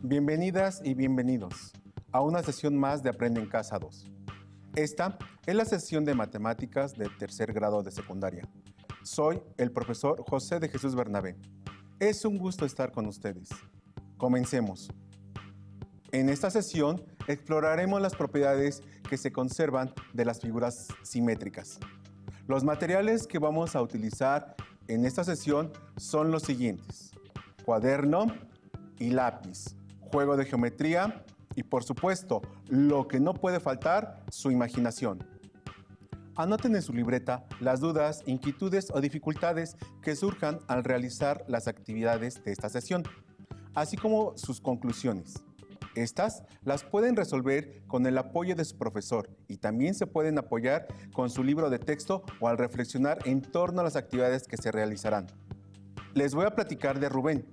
Bienvenidas y bienvenidos a una sesión más de Aprende en Casa 2. Esta es la sesión de matemáticas del tercer grado de secundaria. Soy el profesor José de Jesús Bernabé. Es un gusto estar con ustedes. Comencemos. En esta sesión exploraremos las propiedades que se conservan de las figuras simétricas. Los materiales que vamos a utilizar en esta sesión son los siguientes: cuaderno y lápiz, juego de geometría y, por supuesto, lo que no puede faltar, su imaginación. Anoten en su libreta las dudas, inquietudes o dificultades que surjan al realizar las actividades de esta sesión, así como sus conclusiones. Estas las pueden resolver con el apoyo de su profesor y también se pueden apoyar con su libro de texto o al reflexionar en torno a las actividades que se realizarán. Les voy a platicar de Rubén,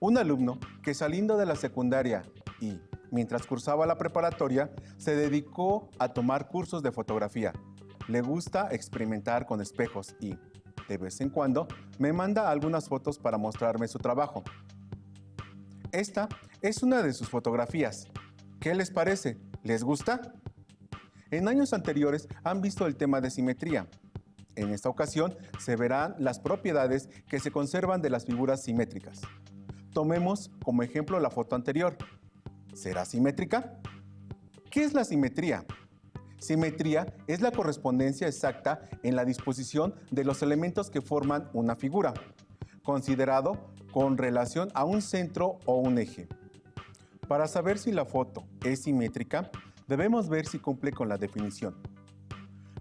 un alumno que saliendo de la secundaria y mientras cursaba la preparatoria se dedicó a tomar cursos de fotografía. Le gusta experimentar con espejos y, de vez en cuando, me manda algunas fotos para mostrarme su trabajo. Esta es una de sus fotografías. ¿Qué les parece? ¿Les gusta? En años anteriores han visto el tema de simetría. En esta ocasión se verán las propiedades que se conservan de las figuras simétricas. Tomemos como ejemplo la foto anterior. ¿Será simétrica? ¿Qué es la simetría? Simetría es la correspondencia exacta en la disposición de los elementos que forman una figura, considerado con relación a un centro o un eje. Para saber si la foto es simétrica, debemos ver si cumple con la definición.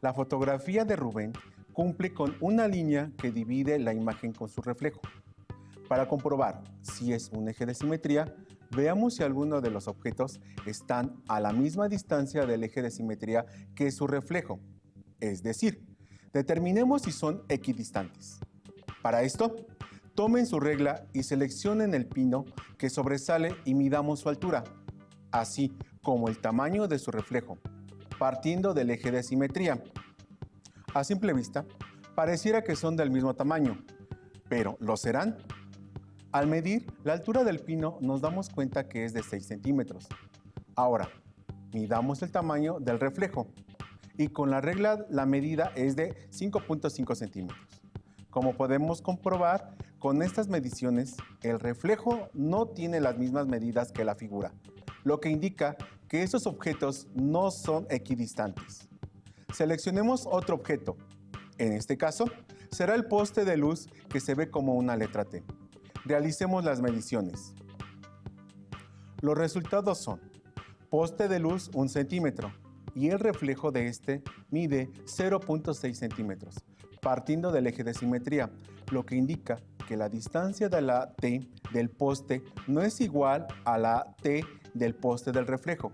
La fotografía de Rubén cumple con una línea que divide la imagen con su reflejo. Para comprobar si es un eje de simetría, veamos si alguno de los objetos están a la misma distancia del eje de simetría que su reflejo. Es decir, determinemos si son equidistantes. Para esto, tomen su regla y seleccionen el pino que sobresale y midamos su altura, así como el tamaño de su reflejo, partiendo del eje de simetría. A simple vista, pareciera que son del mismo tamaño, pero ¿lo serán? Al medir la altura del pino nos damos cuenta que es de 6 centímetros. Ahora, midamos el tamaño del reflejo y con la regla la medida es de 5.5 centímetros. Como podemos comprobar, con estas mediciones, el reflejo no tiene las mismas medidas que la figura, lo que indica que estos objetos no son equidistantes. Seleccionemos otro objeto. En este caso, será el poste de luz que se ve como una letra T. Realicemos las mediciones. Los resultados son: poste de luz 1 centímetro y el reflejo de este mide 0.6 centímetros, partiendo del eje de simetría, lo que indica que la distancia de la T del poste no es igual a la T del poste del reflejo.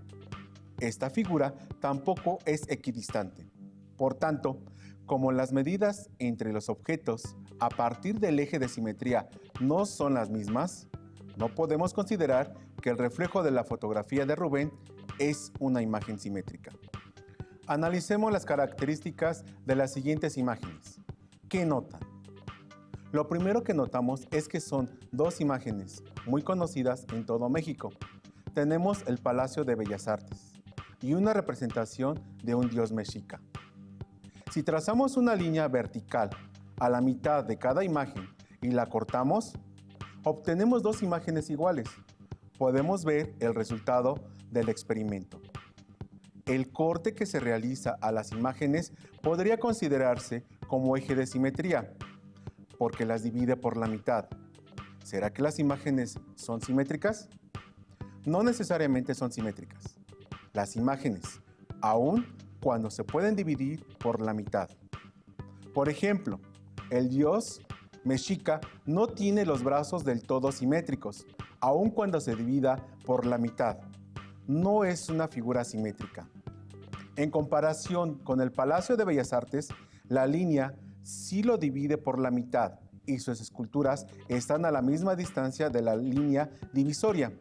Esta figura tampoco es equidistante. Por tanto, como las medidas entre los objetos a partir del eje de simetría no son las mismas, no podemos considerar que el reflejo de la fotografía de Rubén es una imagen simétrica. Analicemos las características de las siguientes imágenes. ¿Qué notan? Lo primero que notamos es que son dos imágenes muy conocidas en todo México. Tenemos el Palacio de Bellas Artes y una representación de un dios mexica. Si trazamos una línea vertical a la mitad de cada imagen y la cortamos, obtenemos dos imágenes iguales. Podemos ver el resultado del experimento. El corte que se realiza a las imágenes podría considerarse como eje de simetría, porque las divide por la mitad. ¿Será que las imágenes son simétricas? No necesariamente son simétricas. Las imágenes, aún cuando se pueden dividir por la mitad. Por ejemplo, el dios mexica no tiene los brazos del todo simétricos, aun cuando se divida por la mitad. No es una figura simétrica. En comparación con el Palacio de Bellas Artes, la línea sí lo divide por la mitad y sus esculturas están a la misma distancia de la línea divisoria.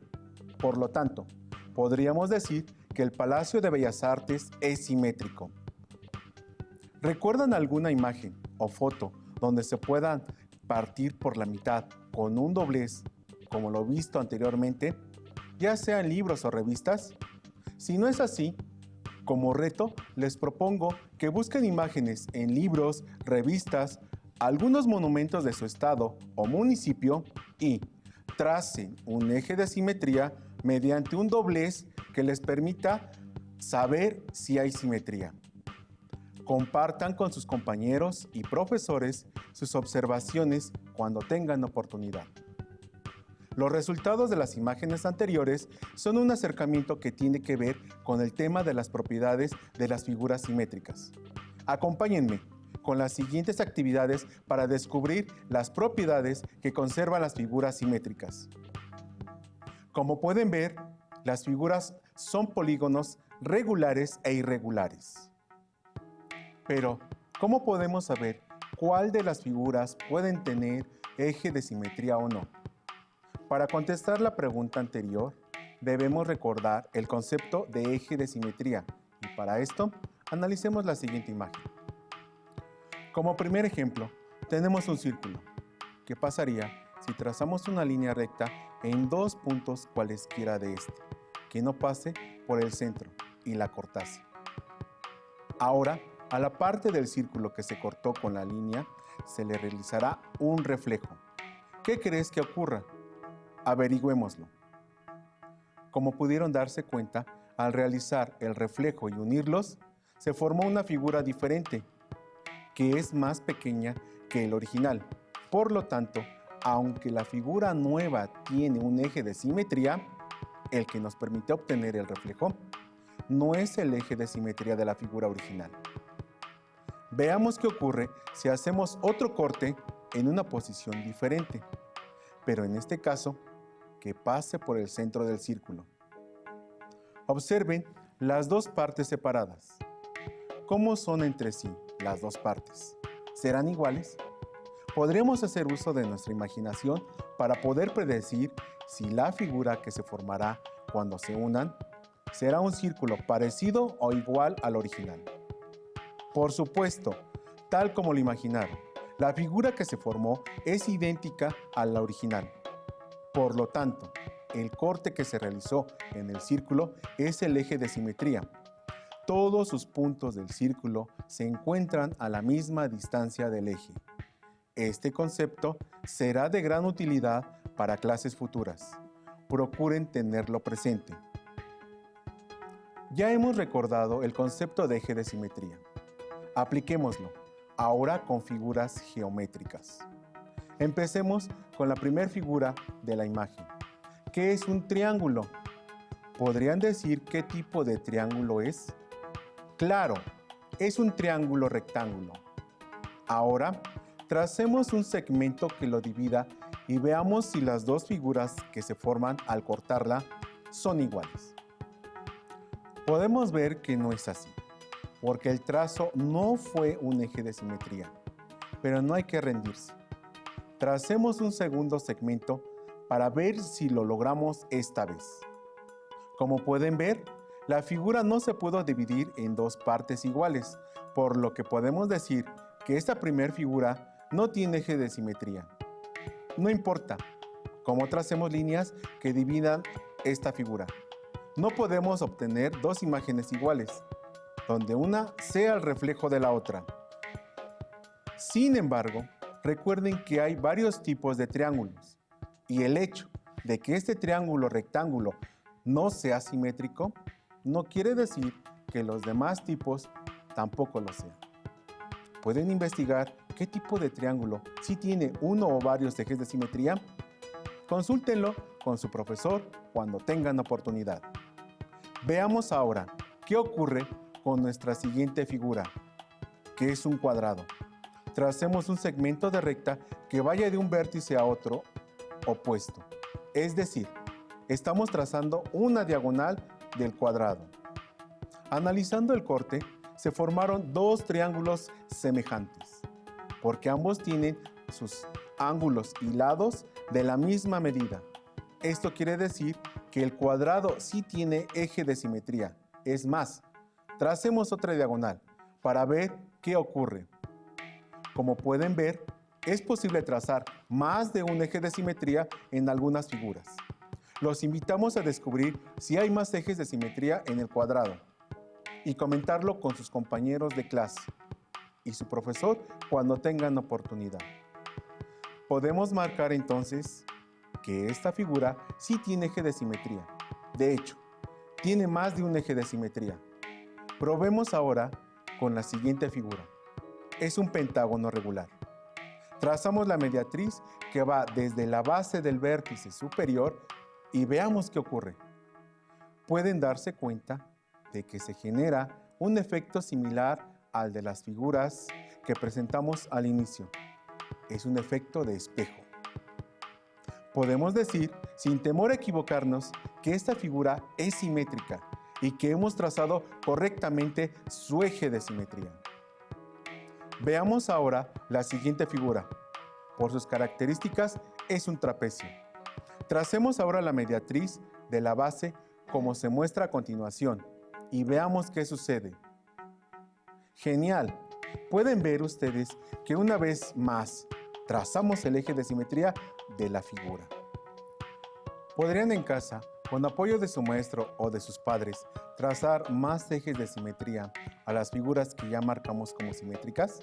Por lo tanto, podríamos decir que el Palacio de Bellas Artes es simétrico. ¿Recuerdan alguna imagen o foto donde se puedan partir por la mitad con un doblez, como lo visto anteriormente? ya sea en libros o revistas? Si no es así, como reto, les propongo que busquen imágenes en libros, revistas, algunos monumentos de su estado o municipio y tracen un eje de simetría mediante un doblez que les permita saber si hay simetría. Compartan con sus compañeros y profesores sus observaciones cuando tengan oportunidad. Los resultados de las imágenes anteriores son un acercamiento que tiene que ver con el tema de las propiedades de las figuras simétricas. Acompáñenme con las siguientes actividades para descubrir las propiedades que conservan las figuras simétricas. Como pueden ver, las figuras son polígonos regulares e irregulares. Pero, ¿cómo podemos saber cuál de las figuras pueden tener eje de simetría o no? Para contestar la pregunta anterior, debemos recordar el concepto de eje de simetría y para esto, analicemos la siguiente imagen. Como primer ejemplo, tenemos un círculo. ¿Qué pasaría si trazamos una línea recta en dos puntos cualesquiera de este, que no pase por el centro y la cortase? Ahora, a la parte del círculo que se cortó con la línea, se le realizará un reflejo. ¿Qué crees que ocurra? Averigüémoslo. Como pudieron darse cuenta, al realizar el reflejo y unirlos, se formó una figura diferente, que es más pequeña que el original. Por lo tanto, aunque la figura nueva tiene un eje de simetría, el que nos permite obtener el reflejo, no es el eje de simetría de la figura original. Veamos qué ocurre si hacemos otro corte en una posición diferente, pero en este caso, que pase por el centro del círculo. Observen las dos partes separadas. ¿Cómo son entre sí las dos partes? ¿Serán iguales? Podremos hacer uso de nuestra imaginación para poder predecir si la figura que se formará cuando se unan será un círculo parecido o igual al original. Por supuesto, tal como lo imaginaron, la figura que se formó es idéntica a la original. Por lo tanto, el corte que se realizó en el círculo es el eje de simetría. Todos sus puntos del círculo se encuentran a la misma distancia del eje. Este concepto será de gran utilidad para clases futuras. Procuren tenerlo presente. Ya hemos recordado el concepto de eje de simetría. Apliquémoslo, ahora con figuras geométricas. Empecemos con la primera figura de la imagen, que es un triángulo. ¿Podrían decir qué tipo de triángulo es? Claro, es un triángulo rectángulo. Ahora, tracemos un segmento que lo divida y veamos si las dos figuras que se forman al cortarla son iguales. Podemos ver que no es así, porque el trazo no fue un eje de simetría, pero no hay que rendirse. Tracemos un segundo segmento para ver si lo logramos esta vez. Como pueden ver, la figura no se pudo dividir en dos partes iguales, por lo que podemos decir que esta primera figura no tiene eje de simetría. No importa, como tracemos líneas que dividan esta figura, no podemos obtener dos imágenes iguales, donde una sea el reflejo de la otra. Sin embargo, recuerden que hay varios tipos de triángulos, y el hecho de que este triángulo rectángulo no sea simétrico, no quiere decir que los demás tipos tampoco lo sean. ¿Pueden investigar qué tipo de triángulo sí tiene uno o varios ejes de simetría? Consúltenlo con su profesor cuando tengan oportunidad. Veamos ahora qué ocurre con nuestra siguiente figura, que es un cuadrado. Tracemos un segmento de recta que vaya de un vértice a otro opuesto. Es decir, estamos trazando una diagonal del cuadrado. Analizando el corte, se formaron dos triángulos semejantes, porque ambos tienen sus ángulos y lados de la misma medida. Esto quiere decir que el cuadrado sí tiene eje de simetría. Es más, tracemos otra diagonal para ver qué ocurre. Como pueden ver, es posible trazar más de un eje de simetría en algunas figuras. Los invitamos a descubrir si hay más ejes de simetría en el cuadrado y comentarlo con sus compañeros de clase y su profesor cuando tengan oportunidad. Podemos marcar entonces que esta figura sí tiene eje de simetría. De hecho, tiene más de un eje de simetría. Probemos ahora con la siguiente figura. Es un pentágono regular. Trazamos la mediatriz que va desde la base del vértice superior y veamos qué ocurre. Pueden darse cuenta de que se genera un efecto similar al de las figuras que presentamos al inicio. Es un efecto de espejo. Podemos decir, sin temor a equivocarnos, que esta figura es simétrica y que hemos trazado correctamente su eje de simetría. Veamos ahora la siguiente figura. Por sus características, es un trapecio. Tracemos ahora la mediatriz de la base como se muestra a continuación y veamos qué sucede. ¡Genial! Pueden ver ustedes que una vez más trazamos el eje de simetría de la figura. Podrían en casa, con apoyo de su maestro o de sus padres, trazar más ejes de simetría a las figuras que ya marcamos como simétricas.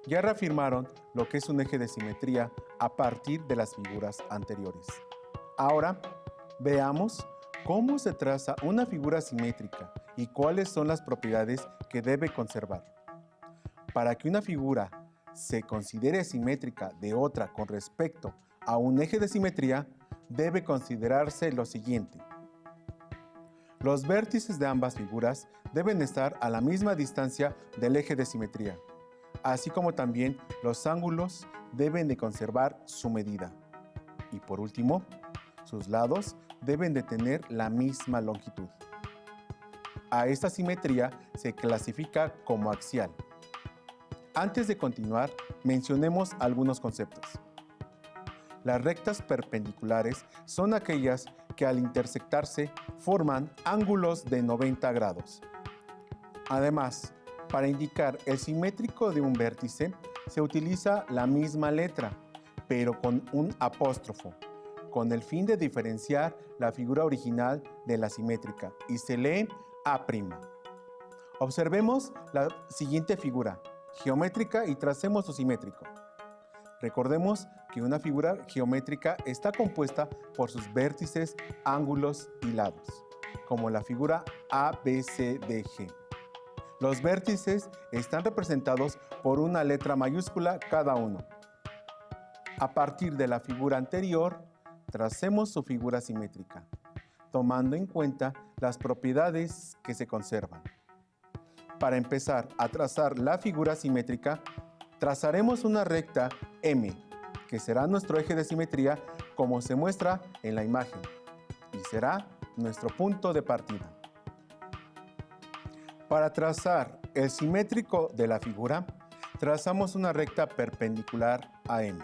Ya reafirmaron lo que es un eje de simetría a partir de las figuras anteriores. Ahora, veamos cómo se traza una figura simétrica y cuáles son las propiedades que debe conservar. Para que una figura se considere simétrica de otra con respecto a un eje de simetría, debe considerarse lo siguiente. Los vértices de ambas figuras deben estar a la misma distancia del eje de simetría, así como también los ángulos deben de conservar su medida. Y por último, sus lados deben de tener la misma longitud. A esta simetría se clasifica como axial. Antes de continuar, mencionemos algunos conceptos. Las rectas perpendiculares son aquellas que al intersectarse forman ángulos de 90 grados. Además, para indicar el simétrico de un vértice, se utiliza la misma letra, pero con un apóstrofo, con el fin de diferenciar la figura original de la simétrica, y se lee A'. Observemos la siguiente figura geométrica y tracemos su simétrico. Recordemos que una figura geométrica está compuesta por sus vértices, ángulos y lados, como la figura ABCDG. Los vértices están representados por una letra mayúscula cada uno. A partir de la figura anterior, tracemos su figura simétrica, tomando en cuenta las propiedades que se conservan. Para empezar a trazar la figura simétrica, trazaremos una recta M, que será nuestro eje de simetría como se muestra en la imagen, y será nuestro punto de partida. Para trazar el simétrico de la figura, trazamos una recta perpendicular a M,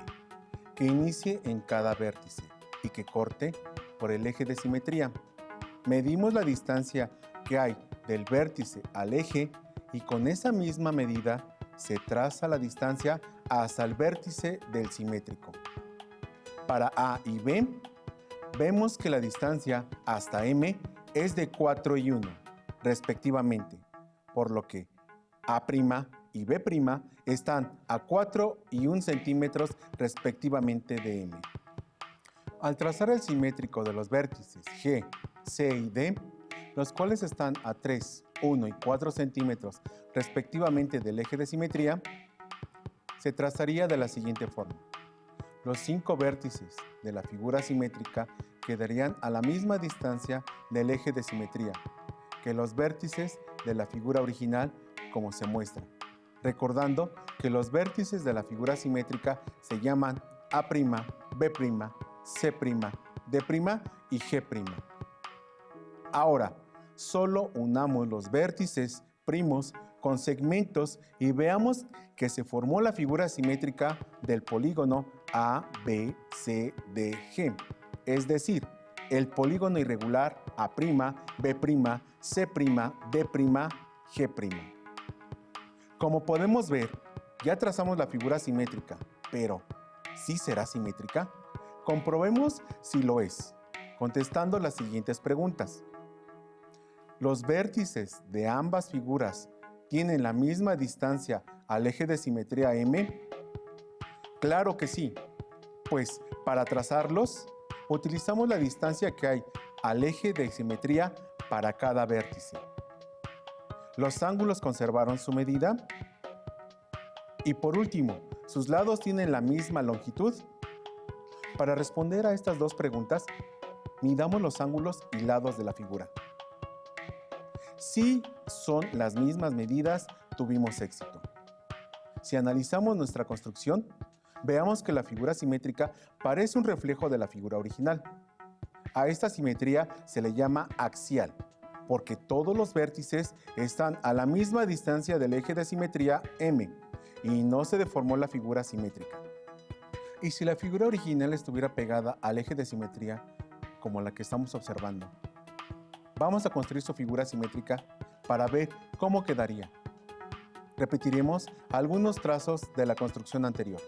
que inicie en cada vértice y que corte por el eje de simetría. Medimos la distancia que hay del vértice al eje y con esa misma medida se traza la distancia hasta el vértice del simétrico. Para A y B, vemos que la distancia hasta M es de 4 y 1, respectivamente, por lo que A' y B' están a 4 y 1 centímetros respectivamente de M. Al trazar el simétrico de los vértices G, C y D, los cuales están a 3, 1 y 4 centímetros respectivamente del eje de simetría, se trazaría de la siguiente forma. Los 5 vértices de la figura simétrica quedarían a la misma distancia del eje de simetría que los vértices de la figura original como se muestra, recordando que los vértices de la figura simétrica se llaman A', B', C', D' y G'. Ahora, solo unamos los vértices primos con segmentos y veamos que se formó la figura simétrica del polígono ABCDG, es decir, el polígono irregular A', B', C', D', G'. Como podemos ver, ya trazamos la figura simétrica, pero ¿sí será simétrica? Comprobemos si lo es. contestando las siguientes preguntas. ¿Los vértices de ambas figuras tienen la misma distancia al eje de simetría M? Claro que sí, pues para trazarlos, utilizamos la distancia que hay al eje de simetría para cada vértice. ¿Los ángulos conservaron su medida? Y por último, ¿sus lados tienen la misma longitud? Para responder a estas dos preguntas, midamos los ángulos y lados de la figura. Si son las mismas medidas, tuvimos éxito. Si analizamos nuestra construcción, veamos que la figura simétrica parece un reflejo de la figura original. A esta simetría se le llama axial, porque todos los vértices están a la misma distancia del eje de simetría M y no se deformó la figura simétrica. Y si la figura original estuviera pegada al eje de simetría, como la que estamos observando, vamos a construir su figura simétrica para ver cómo quedaría. Repetiremos algunos trazos de la construcción anterior.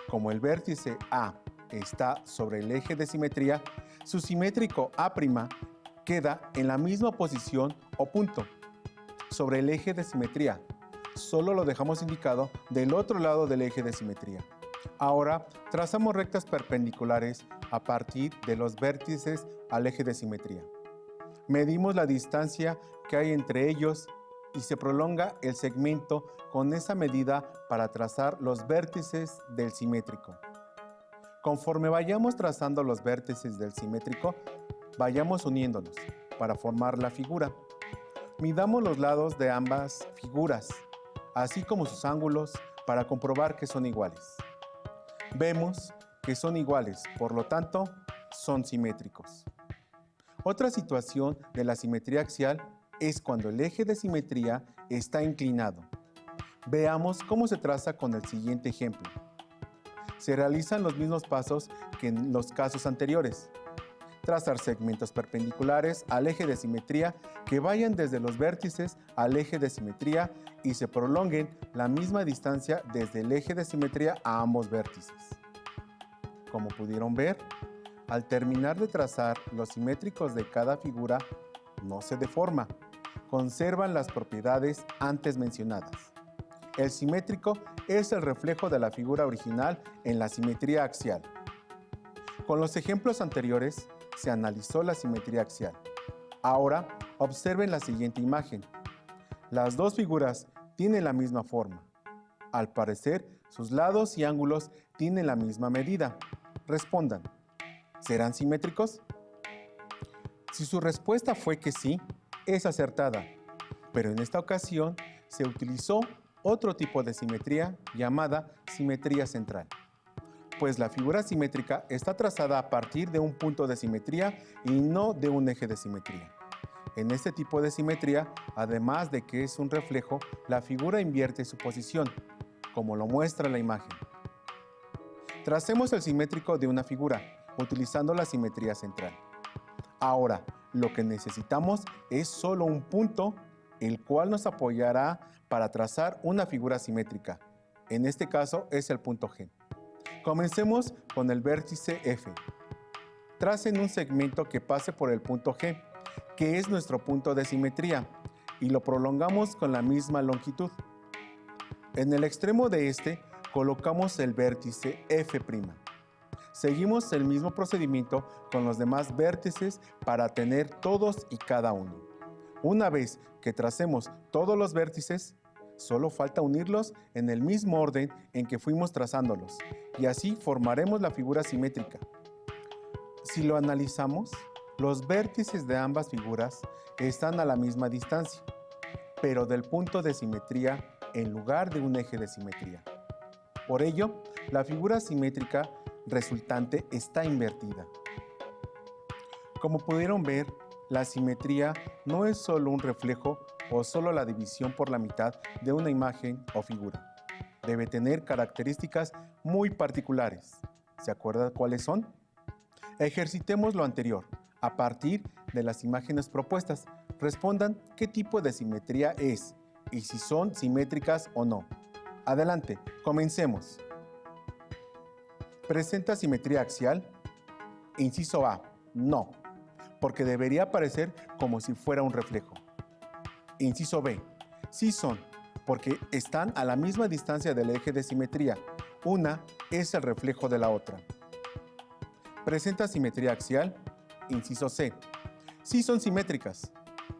Como el vértice A está sobre el eje de simetría, su simétrico A' queda en la misma posición o punto sobre el eje de simetría. Solo lo dejamos indicado del otro lado del eje de simetría. Ahora trazamos rectas perpendiculares a partir de los vértices al eje de simetría. Medimos la distancia que hay entre ellos y se prolonga el segmento con esa medida para trazar los vértices del simétrico. Conforme vayamos trazando los vértices del simétrico, vayamos uniéndolos para formar la figura. Midamos los lados de ambas figuras, así como sus ángulos, para comprobar que son iguales. Vemos que son iguales, por lo tanto, son simétricos. Otra situación de la simetría axial es cuando el eje de simetría está inclinado. Veamos cómo se traza con el siguiente ejemplo. Se realizan los mismos pasos que en los casos anteriores. Trazar segmentos perpendiculares al eje de simetría que vayan desde los vértices al eje de simetría y se prolonguen la misma distancia desde el eje de simetría a ambos vértices. Como pudieron ver, al terminar de trazar los simétricos de cada figura, no se deforma, conservan las propiedades antes mencionadas. El simétrico es el reflejo de la figura original en la simetría axial. Con los ejemplos anteriores, se analizó la simetría axial. Ahora, observen la siguiente imagen. Las dos figuras tienen la misma forma. Al parecer, sus lados y ángulos tienen la misma medida. Respondan, ¿serán simétricos? Si su respuesta fue que sí, es acertada, pero en esta ocasión se utilizó otro tipo de simetría llamada simetría central, pues la figura simétrica está trazada a partir de un punto de simetría y no de un eje de simetría. En este tipo de simetría, además de que es un reflejo, la figura invierte su posición, como lo muestra la imagen. Tracemos el simétrico de una figura, utilizando la simetría central. Ahora, lo que necesitamos es solo un punto, el cual nos apoyará para trazar una figura simétrica. En este caso es el punto G. Comencemos con el vértice F. Tracen un segmento que pase por el punto G, que es nuestro punto de simetría, y lo prolongamos con la misma longitud. En el extremo de este, colocamos el vértice F'. Seguimos el mismo procedimiento con los demás vértices para tener todos y cada uno. Una vez que tracemos todos los vértices, solo falta unirlos en el mismo orden en que fuimos trazándolos, y así formaremos la figura simétrica. Si lo analizamos, los vértices de ambas figuras están a la misma distancia, pero del punto de simetría en lugar de un eje de simetría. Por ello, la figura simétrica resultante está invertida. Como pudieron ver, la simetría no es solo un reflejo o solo la división por la mitad de una imagen o figura. Debe tener características muy particulares. ¿Se acuerdan cuáles son? Ejercitemos lo anterior. A partir de las imágenes propuestas, respondan qué tipo de simetría es y si son simétricas o no. Adelante, comencemos. Presenta simetría axial. Inciso A. No, porque debería aparecer como si fuera un reflejo. Inciso B. Sí son, porque están a la misma distancia del eje de simetría. Una es el reflejo de la otra. ¿Presenta simetría axial? Inciso C. Sí son simétricas.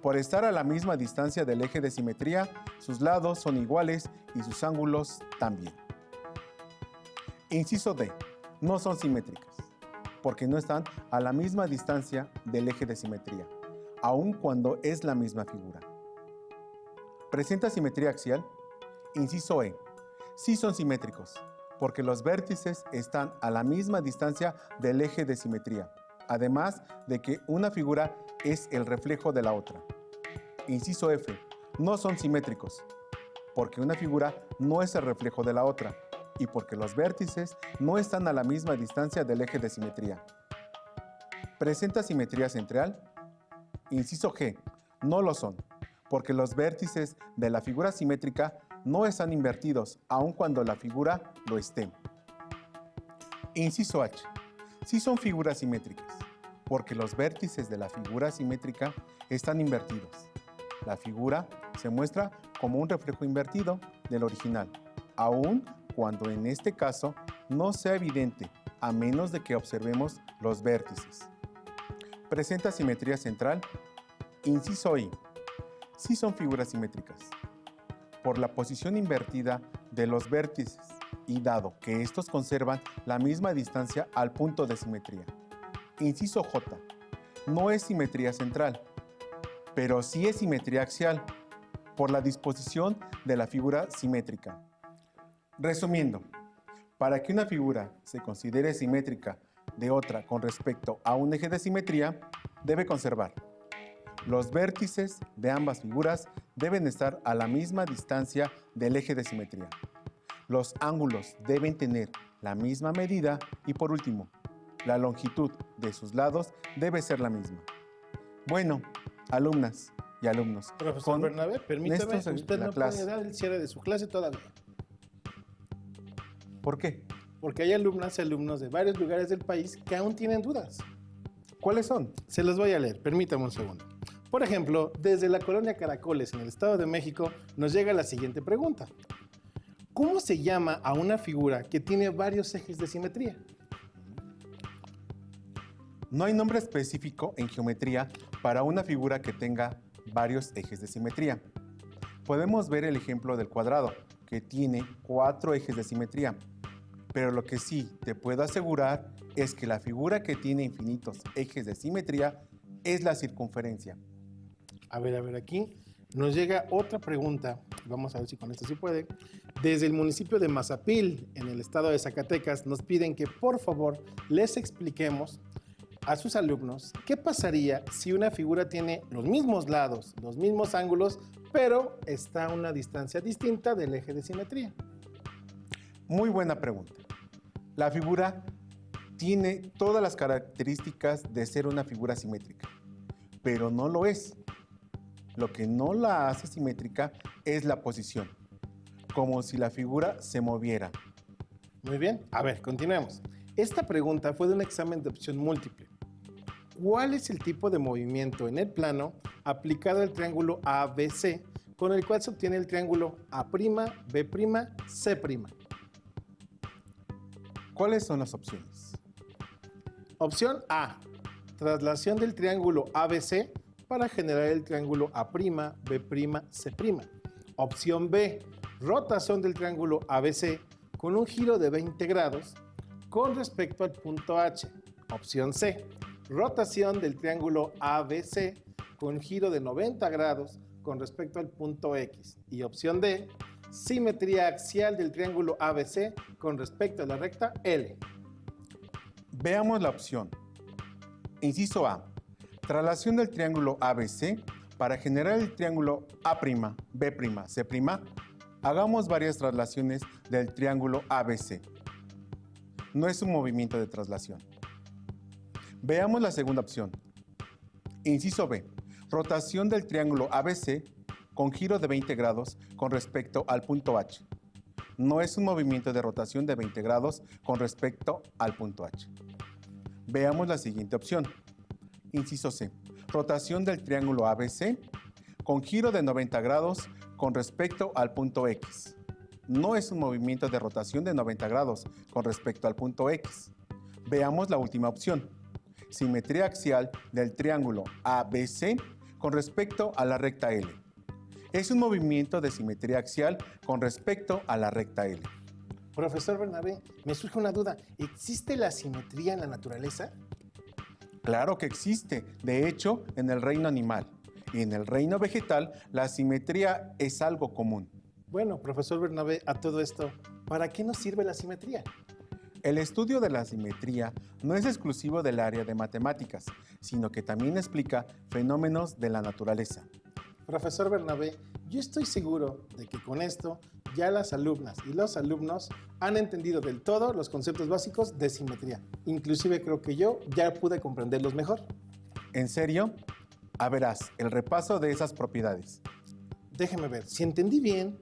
Por estar a la misma distancia del eje de simetría, sus lados son iguales y sus ángulos también. Inciso D. No son simétricas, porque no están a la misma distancia del eje de simetría, aun cuando es la misma figura. ¿Presenta simetría axial? Inciso E. Sí son simétricos, porque los vértices están a la misma distancia del eje de simetría, además de que una figura es el reflejo de la otra. Inciso F. No son simétricos, porque una figura no es el reflejo de la otra, y porque los vértices no están a la misma distancia del eje de simetría. ¿Presenta simetría central? Inciso G. No lo son, porque los vértices de la figura simétrica no están invertidos, aun cuando la figura lo esté. Inciso H. Sí son figuras simétricas, porque los vértices de la figura simétrica están invertidos. La figura se muestra como un reflejo invertido del original, aun cuando en este caso no sea evidente, a menos de que observemos los vértices. ¿Presenta simetría central? Inciso I. Sí son figuras simétricas. Por la posición invertida de los vértices y dado que estos conservan la misma distancia al punto de simetría. Inciso J. No es simetría central, pero sí es simetría axial, por la disposición de la figura simétrica. Resumiendo, para que una figura se considere simétrica de otra con respecto a un eje de simetría, debe conservar: los vértices de ambas figuras deben estar a la misma distancia del eje de simetría. Los ángulos deben tener la misma medida y, por último, la longitud de sus lados debe ser la misma. Bueno, alumnas y alumnos. Profesor Bernabé, permítame, usted no clase. puede dar el cierre de su clase todavía. ¿Por qué? Porque hay alumnas y alumnos de varios lugares del país que aún tienen dudas. ¿Cuáles son? Se los voy a leer, permítame un segundo. Por ejemplo, desde la colonia Caracoles, en el Estado de México, nos llega la siguiente pregunta. ¿Cómo se llama a una figura que tiene varios ejes de simetría? No hay nombre específico en geometría para una figura que tenga varios ejes de simetría. Podemos ver el ejemplo del cuadrado, que tiene 4 ejes de simetría. Pero lo que sí te puedo asegurar es que la figura que tiene infinitos ejes de simetría es la circunferencia. A ver, aquí nos llega otra pregunta. Vamos a ver si con esto sí puede. Desde el municipio de Mazapil, en el estado de Zacatecas, nos piden que por favor les expliquemos a sus alumnos qué pasaría si una figura tiene los mismos lados, los mismos ángulos, pero está a una distancia distinta del eje de simetría. Muy buena pregunta. La figura tiene todas las características de ser una figura simétrica, pero no lo es. Lo que no la hace simétrica es la posición, como si la figura se moviera. Muy bien, a ver, continuemos. Esta pregunta fue de un examen de opción múltiple. ¿Cuál es el tipo de movimiento en el plano aplicado al triángulo ABC con el cual se obtiene el triángulo A'B', C'? ¿Cuáles son las opciones? Opción A, traslación del triángulo ABC para generar el triángulo A'B', C'. Opción B, rotación del triángulo ABC con un giro de 20 grados con respecto al punto H. Opción C, rotación del triángulo ABC con giro de 90 grados con respecto al punto X. Y opción D, simetría axial del triángulo ABC con respecto a la recta L. Veamos la opción. Inciso A. Traslación del triángulo ABC para generar el triángulo A'B', C'. Hagamos varias traslaciones del triángulo ABC. No es un movimiento de traslación. Veamos la segunda opción. Inciso B. Rotación del triángulo ABC con giro de 20 grados con respecto al punto H. No es un movimiento de rotación de 20 grados con respecto al punto H. Veamos la siguiente opción. Inciso C. Rotación del triángulo ABC con giro de 90 grados con respecto al punto X. No es un movimiento de rotación de 90 grados con respecto al punto X. Veamos la última opción. Simetría axial del triángulo ABC con respecto a la recta L. Es un movimiento de simetría axial con respecto a la recta L. Profesor Bernabé, me surge una duda. ¿Existe la simetría en la naturaleza? Claro que existe, de hecho, en el reino animal. Y en el reino vegetal, la simetría es algo común. Bueno, profesor Bernabé, a todo esto, ¿para qué nos sirve la simetría? El estudio de la simetría no es exclusivo del área de matemáticas, sino que también explica fenómenos de la naturaleza. Profesor Bernabé, yo estoy seguro de que con esto ya las alumnas y los alumnos han entendido del todo los conceptos básicos de simetría. Inclusive creo que yo ya pude comprenderlos mejor. ¿En serio? A verás, el repaso de esas propiedades. Déjeme ver, si entendí bien,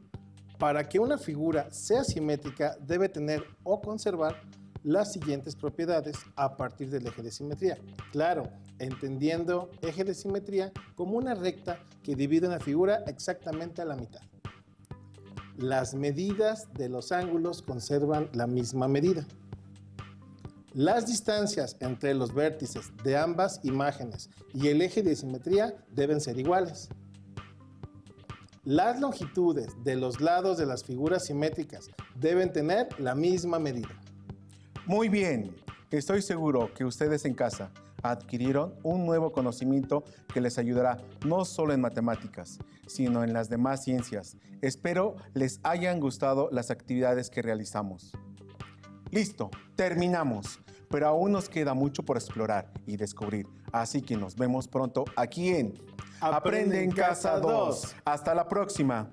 para que una figura sea simétrica debe tener o conservar las siguientes propiedades a partir del eje de simetría. Claro, entendiendo eje de simetría como una recta que divide una figura exactamente a la mitad. Las medidas de los ángulos conservan la misma medida. Las distancias entre los vértices de ambas imágenes y el eje de simetría deben ser iguales. Las longitudes de los lados de las figuras simétricas deben tener la misma medida. Muy bien, estoy seguro que ustedes en casa adquirieron un nuevo conocimiento que les ayudará no solo en matemáticas, sino en las demás ciencias. Espero les hayan gustado las actividades que realizamos. Listo, terminamos, pero aún nos queda mucho por explorar y descubrir, así que nos vemos pronto aquí en Aprende en Casa 2. Hasta la próxima.